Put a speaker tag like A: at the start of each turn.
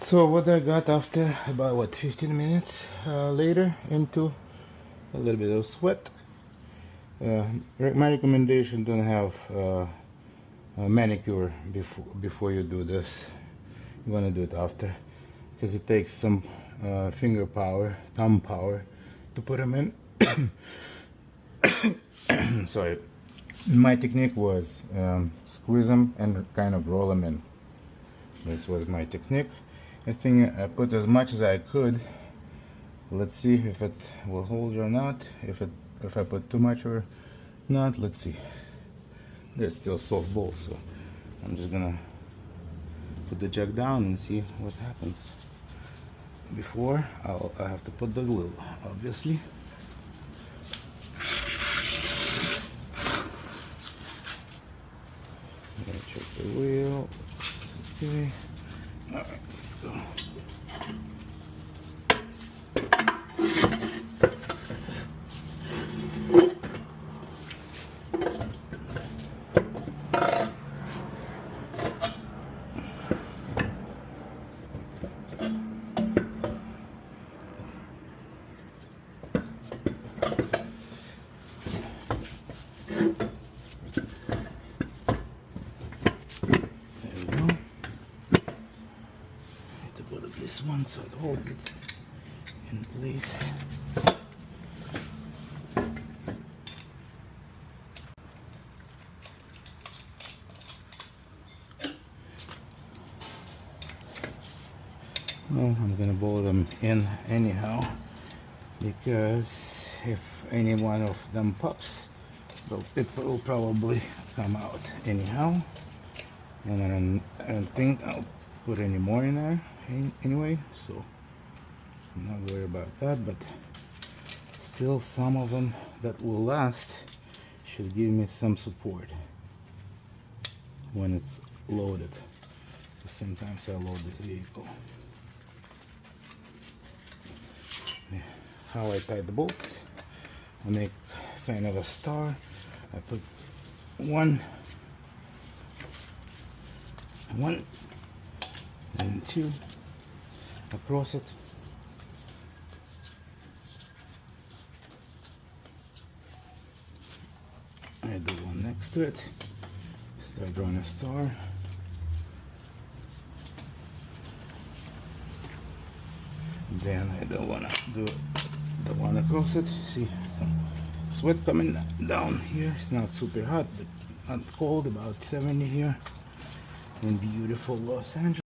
A: So what I got after about what 15 minutes later into a little bit of sweat. My recommendation: don't have a manicure before you do this. You want to do it after, because it takes some finger power, thumb power to put them in. Sorry. My technique was squeeze them and kind of roll them in. This was my technique. I think I put as much as I could. Let's see if it will hold or not. If I put too much or not. Let's see. There's still soft bowl, so I'm just gonna put the jug down and see what happens. Before I have to put the glue, obviously. I'm gonna check the wheel. Okay. All right, let's go. This one so it holds it in place. Well, I'm gonna bolt them in anyhow, because if any one of them pops, it will probably come out anyhow, and I don't think I'll put any more in there anyway, so I'm not worried about that. But still, some of them that will last should give me some support when it's loaded. Sometimes I load this vehicle. How I tie the bolts: I make kind of a star. I put one and two across it. I do one next to it. Start drawing a star. Then I don't want to do the one across it. See some sweat coming down here. It's not super hot, but not cold. About 70 here in beautiful Los Angeles.